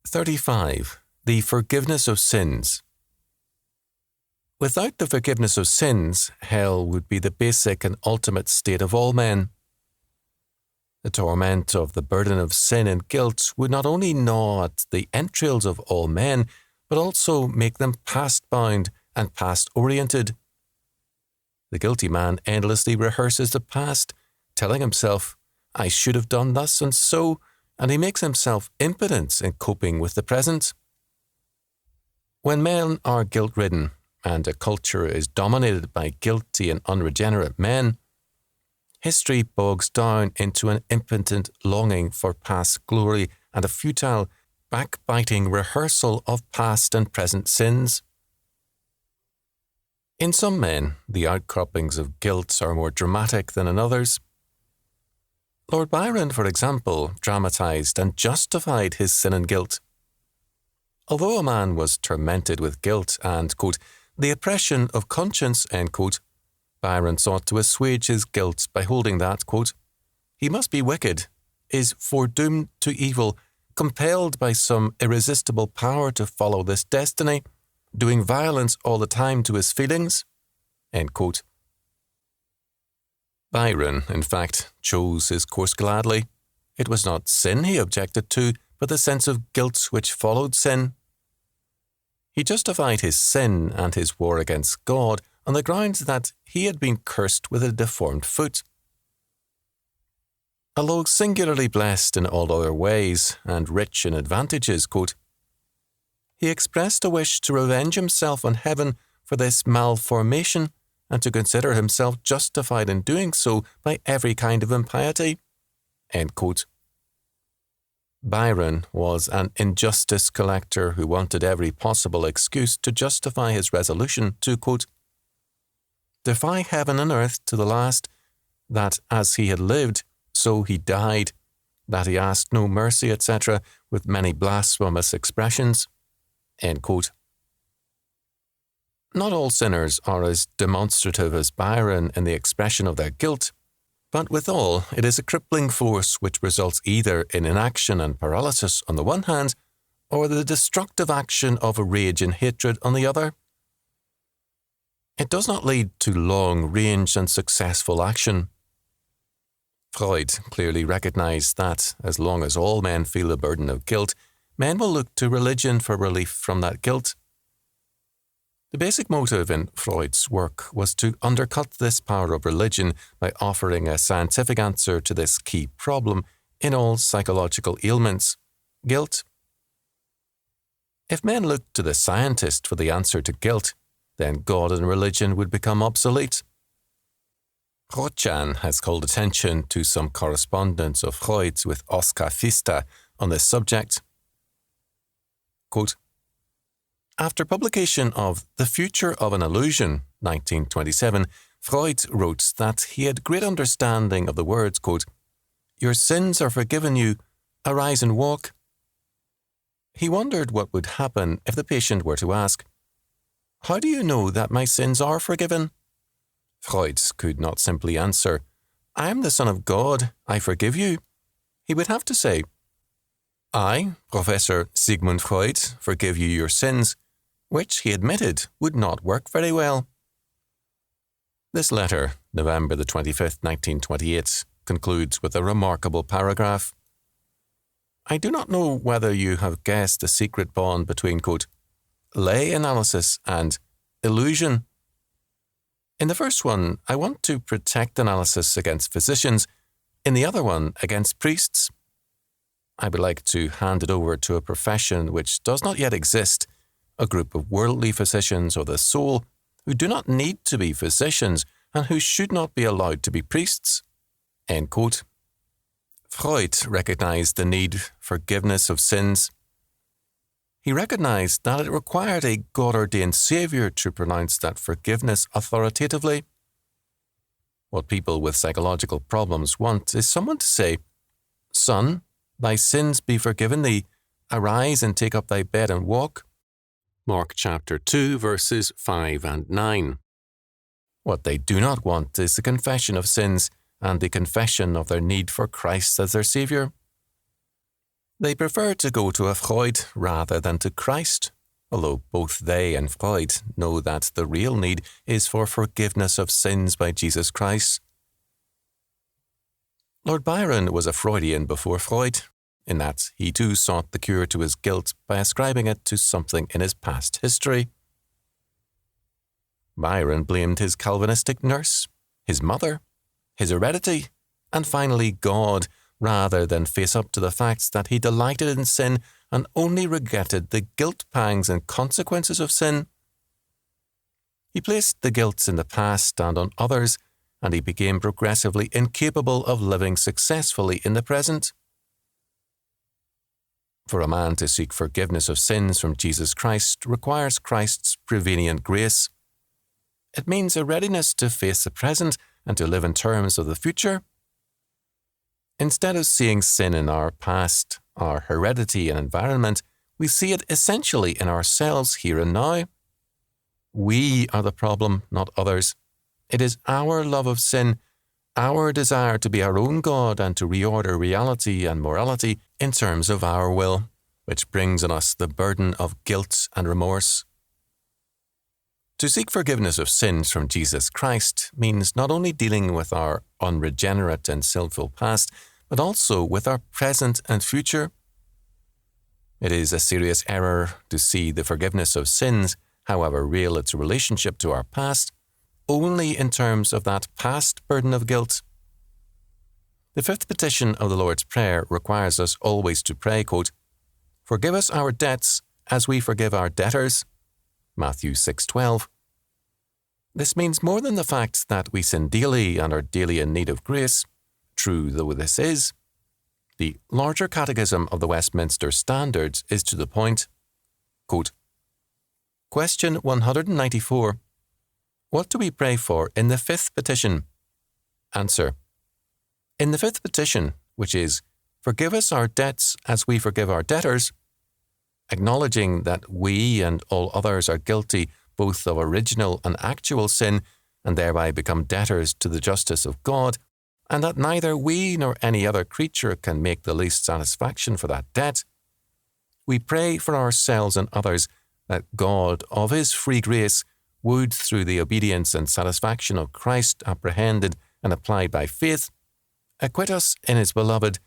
35. The forgiveness of sins. Without the forgiveness of sins, hell would be the basic and ultimate state of all men. The torment of the burden of sin and guilt would not only gnaw at the entrails of all men, but also make them past-bound and past-oriented. The guilty man endlessly rehearses the past, telling himself, "I should have done thus and so," and he makes himself impotent in coping with the present. When men are guilt-ridden, and a culture is dominated by guilty and unregenerate men, history bogs down into an impotent longing for past glory and a futile, backbiting rehearsal of past and present sins. In some men, the outcroppings of guilt are more dramatic than in others. Lord Byron, for example, dramatized and justified his sin and guilt. Although a man was tormented with guilt and, quote, the oppression of conscience, end quote, Byron sought to assuage his guilt by holding that, quote, he must be wicked, is foredoomed to evil, compelled by some irresistible power to follow this destiny, doing violence all the time to his feelings, end quote. Byron, in fact, chose his course gladly. It was not sin he objected to, but the sense of guilt which followed sin. He justified his sin and his war against God on the grounds that he had been cursed with a deformed foot. Although singularly blessed in all other ways and rich in advantages, quote, he expressed a wish to revenge himself on heaven for this malformation and to consider himself justified in doing so by every kind of impiety, end quote. Byron was an injustice collector who wanted every possible excuse to justify his resolution to, quote, defy heaven and earth to the last, that as he had lived, so he died, that he asked no mercy, etc., with many blasphemous expressions, end quote. Not all sinners are as demonstrative as Byron in the expression of their guilt, but withal, it is a crippling force which results either in inaction and paralysis on the one hand, or the destructive action of a rage and hatred on the other. It does not lead to long-range and successful action. Freud clearly recognized that, as long as all men feel the burden of guilt, men will look to religion for relief from that guilt. The basic motive in Freud's work was to undercut this power of religion by offering a scientific answer to this key problem in all psychological ailments, guilt. If men looked to the scientist for the answer to guilt, then God and religion would become obsolete. Rotjan has called attention to some correspondence of Freud's with Oskar Pfister on this subject. Quote, after publication of The Future of an Illusion, 1927, Freud wrote that he had great understanding of the words, quote, your sins are forgiven you, arise and walk. He wondered what would happen if the patient were to ask, how do you know that my sins are forgiven? Freud could not simply answer, I am the Son of God, I forgive you. He would have to say, I, Professor Sigmund Freud, forgive you your sins, which he admitted would not work very well. This letter, November the 25th, 1928, concludes with a remarkable paragraph. I do not know whether you have guessed the secret bond between, quote, lay analysis and illusion. In the first one, I want to protect analysis against physicians, in the other one, against priests. I would like to hand it over to a profession which does not yet exist, a group of worldly physicians of the soul who do not need to be physicians and who should not be allowed to be priests. End quote. Freud recognized the need for forgiveness of sins. He recognized that it required a God-ordained Saviour to pronounce that forgiveness authoritatively. What people with psychological problems want is someone to say, Son, thy sins be forgiven thee, arise and take up thy bed and walk. Mark chapter 2, verses 5 and 9. What they do not want is the confession of sins and the confession of their need for Christ as their Saviour. They prefer to go to a Freud rather than to Christ, although both they and Freud know that the real need is for forgiveness of sins by Jesus Christ. Lord Byron was a Freudian before Freud, in that he too sought the cure to his guilt by ascribing it to something in his past history. Byron blamed his Calvinistic nurse, his mother, his heredity, and finally God, rather than face up to the facts that he delighted in sin and only regretted the guilt pangs and consequences of sin. He placed the guilt in the past and on others, and he became progressively incapable of living successfully in the present. For a man to seek forgiveness of sins from Jesus Christ requires Christ's prevenient grace. It means a readiness to face the present and to live in terms of the future. Instead of seeing sin in our past, our heredity and environment, we see it essentially in ourselves here and now. We are the problem, not others. It is our love of sin, our desire to be our own God and to reorder reality and morality in terms of our will, which brings on us the burden of guilt and remorse. To seek forgiveness of sins from Jesus Christ means not only dealing with our unregenerate and sinful past, but also with our present and future. It is a serious error to see the forgiveness of sins, however real its relationship to our past, only in terms of that past burden of guilt. The fifth petition of the Lord's Prayer requires us always to pray, quote, "Forgive us our debts as we forgive our debtors," Matthew 6:12. This means more than the fact that we sin daily and are daily in need of grace, true though this is. The larger Catechism of the Westminster Standards is to the point. Quote, Question 194. What do we pray for in the fifth petition? Answer. In the fifth petition, which is, "Forgive us our debts as we forgive our debtors," acknowledging that we and all others are guilty both of original and actual sin, and thereby become debtors to the justice of God, and that neither we nor any other creature can make the least satisfaction for that debt, we pray for ourselves and others that God, of His free grace, would, through the obedience and satisfaction of Christ apprehended and applied by faith, acquit us in His beloved,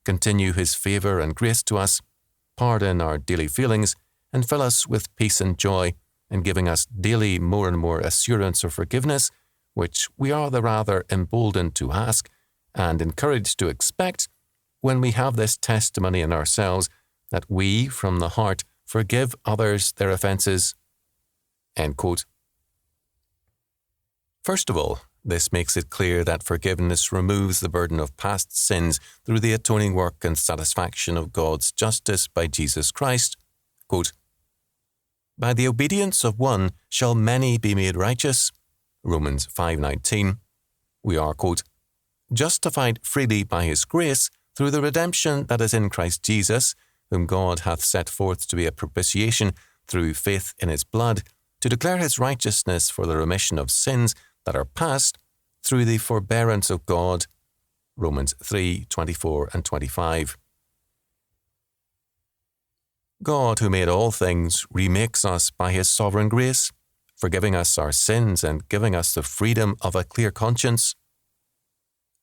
continue His favour and grace to us, pardon our daily feelings, and fill us with peace and joy, in giving us daily more and more assurance of forgiveness, which we are the rather emboldened to ask, and encouraged to expect, when we have this testimony in ourselves that we, from the heart, forgive others their offences. End quote. First of all, this makes it clear that forgiveness removes the burden of past sins through the atoning work and satisfaction of God's justice by Jesus Christ. Quote, By the obedience of one shall many be made righteous. Romans 5:19. We are, quote, justified freely by His grace through the redemption that is in Christ Jesus, whom God hath set forth to be a propitiation through faith in His blood, to declare His righteousness for the remission of sins that are past, through the forbearance of God. Romans 3:24 and 25. God, who made all things, remakes us by His sovereign grace, forgiving us our sins and giving us the freedom of a clear conscience.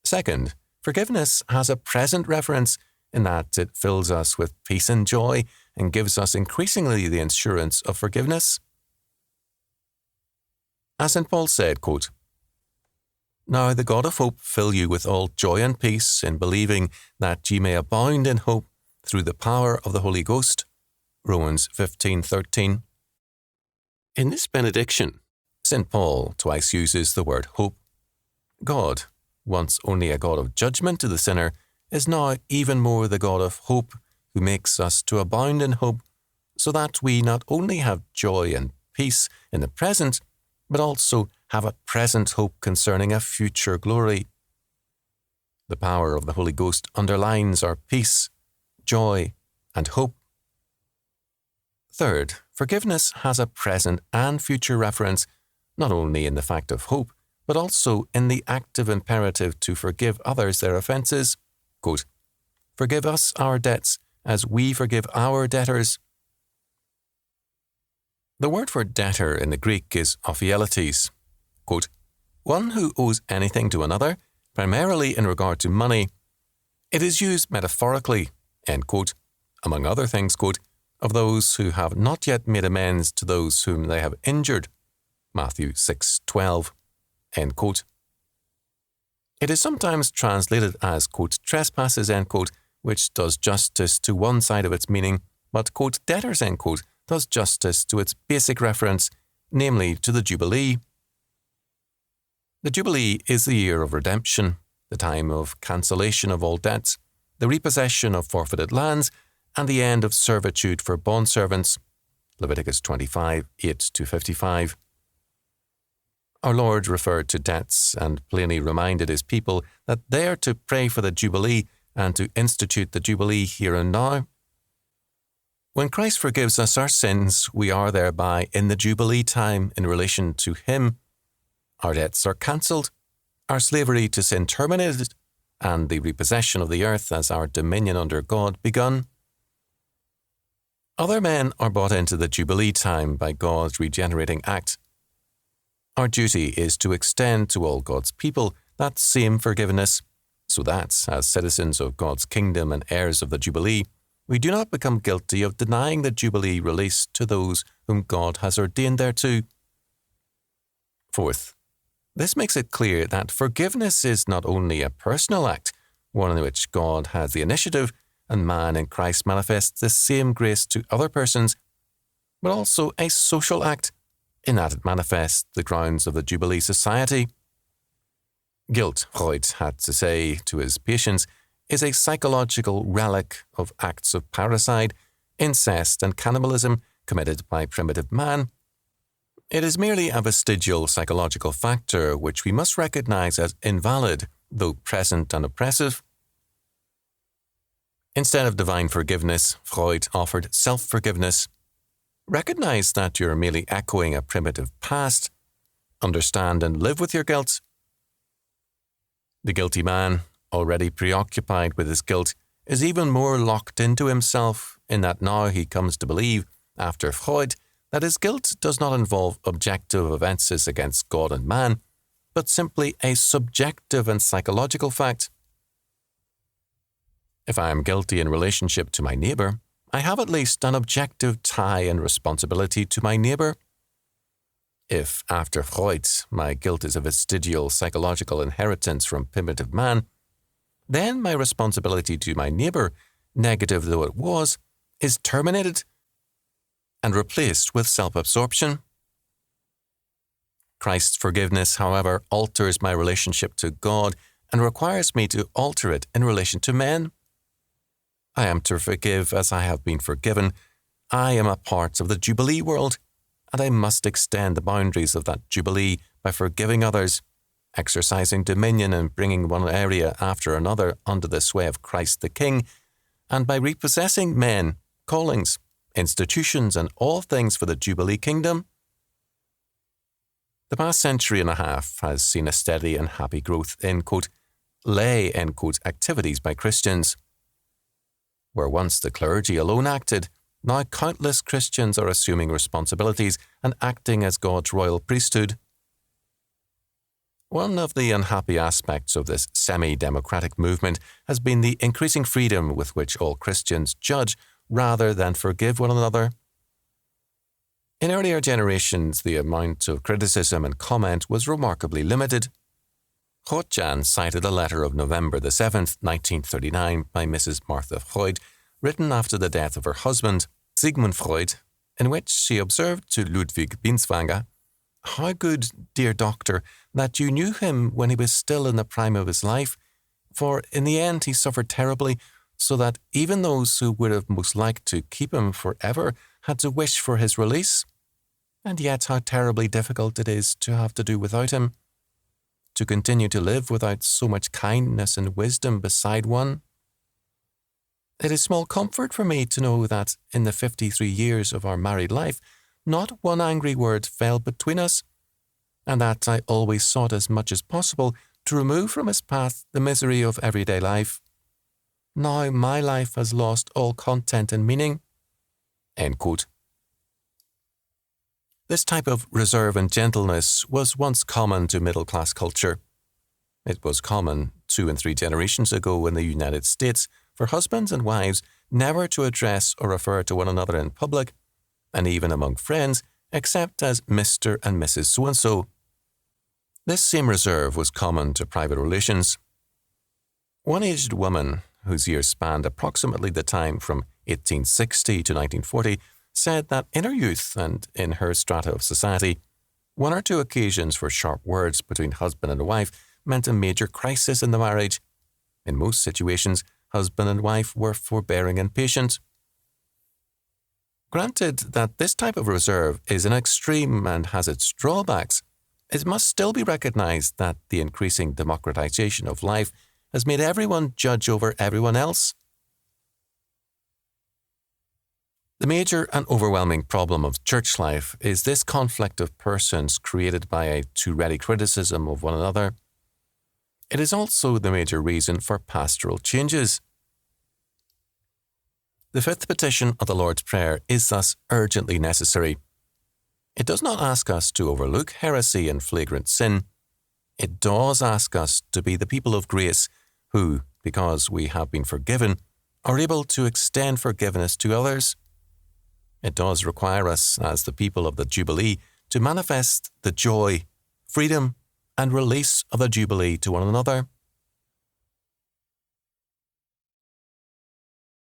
Second, forgiveness has a present reference in that it fills us with peace and joy and gives us increasingly the assurance of forgiveness. As St. Paul said, quote, Now the God of hope fill you with all joy and peace in believing that ye may abound in hope through the power of the Holy Ghost. Romans 15:13. In this benediction, St. Paul twice uses the word hope. God, once only a God of judgment to the sinner, is now even more the God of hope, who makes us to abound in hope, so that we not only have joy and peace in the present, but also have a present hope concerning a future glory. The power of the Holy Ghost underlines our peace, joy, and hope. Third, forgiveness has a present and future reference, not only in the fact of hope, but also in the active imperative to forgive others their offences. Quote, Forgive us our debts as we forgive our debtors. The word for debtor in the Greek is ophieletes, quote, one who owes anything to another, primarily in regard to money. It is used metaphorically, end quote, among other things, quote, of those who have not yet made amends to those whom they have injured. Matthew 6:12, end quote. It is sometimes translated as, quote, trespasses, end quote, which does justice to one side of its meaning, but, quote, debtors, end quote, does justice to its basic reference, namely to the Jubilee. The Jubilee is the year of redemption, the time of cancellation of all debts, the repossession of forfeited lands, and the end of servitude for bondservants. Leviticus 25:8-55. Our Lord referred to debts and plainly reminded his people that they are to pray for the Jubilee and to institute the Jubilee here and now. When Christ forgives us our sins, we are thereby in the Jubilee time in relation to him. Our debts are cancelled, our slavery to sin terminated, and the repossession of the earth as our dominion under God begun. Other men are brought into the Jubilee time by God's regenerating act. Our duty is to extend to all God's people that same forgiveness, so that, as citizens of God's kingdom and heirs of the Jubilee, we do not become guilty of denying the Jubilee release to those whom God has ordained thereto. Fourth, this makes it clear that forgiveness is not only a personal act, one in which God has the initiative and man in Christ manifests the same grace to other persons, but also a social act, in that it manifests the grounds of the Jubilee Society. Guilt, Freud had to say to his patients, is a psychological relic of acts of parricide, incest, and cannibalism committed by primitive man. It is merely a vestigial psychological factor which we must recognize as invalid, though present and oppressive. Instead of divine forgiveness, Freud offered self-forgiveness. Recognize that you're merely echoing a primitive past. Understand and live with your guilt. The guilty man, already preoccupied with his guilt, is even more locked into himself in that now he comes to believe, after Freud, that his guilt does not involve objective offences against God and man, but simply a subjective and psychological fact. If I am guilty in relationship to my neighbour, I have at least an objective tie and responsibility to my neighbour. If, after Freud, my guilt is a vestigial psychological inheritance from primitive man, then my responsibility to my neighbour, negative though it was, is terminated and replaced with self-absorption. Christ's forgiveness, however, alters my relationship to God and requires me to alter it in relation to men. I am to forgive as I have been forgiven. I am a part of the Jubilee world, and I must extend the boundaries of that Jubilee by forgiving others, exercising dominion and bringing one area after another under the sway of Christ the King, and by repossessing men, callings, institutions, and all things for the Jubilee kingdom. The past century and a half has seen a steady and happy growth in, quote, lay, end quote, activities by Christians. Where once the clergy alone acted, now countless Christians are assuming responsibilities and acting as God's royal priesthood. One of the unhappy aspects of this semi-democratic movement has been the increasing freedom with which all Christians judge rather than forgive one another. In earlier generations, the amount of criticism and comment was remarkably limited. Rothjan cited a letter of November the 7th, 1939 by Mrs. Martha Freud, written after the death of her husband, Sigmund Freud, in which she observed to Ludwig Binswanger, "How good, dear doctor, that you knew him when he was still in the prime of his life, for in the end he suffered terribly, so that even those who would have most liked to keep him forever had to wish for his release. And yet how terribly difficult it is to have to do without him, to continue to live without so much kindness and wisdom beside one. It is small comfort for me to know that in the 53 years of our married life, not one angry word fell between us, and that I always sought as much as possible to remove from his path the misery of everyday life. Now my life has lost all content and meaning." End quote. This type of reserve and gentleness was once common to middle-class culture. It was common 2 and 3 generations ago in the United States for husbands and wives never to address or refer to one another in public, and even among friends, except as Mr. and Mrs. So-and-so. This same reserve was common to private relations. One aged woman, whose years spanned approximately the time from 1860 to 1940, said that in her youth and in her strata of society, 1 or 2 occasions for sharp words between husband and wife meant a major crisis in the marriage. In most situations, husband and wife were forbearing and patient. Granted that this type of reserve is an extreme and has its drawbacks, it must still be recognized that the increasing democratization of life has made everyone judge over everyone else. The major and overwhelming problem of church life is this conflict of persons created by a too ready criticism of one another. It is also the major reason for pastoral changes. The 5th petition of the Lord's Prayer is thus urgently necessary. It does not ask us to overlook heresy and flagrant sin. It does ask us to be the people of grace who, because we have been forgiven, are able to extend forgiveness to others. It does require us, as the people of the Jubilee, to manifest the joy, freedom, and release of the Jubilee to one another.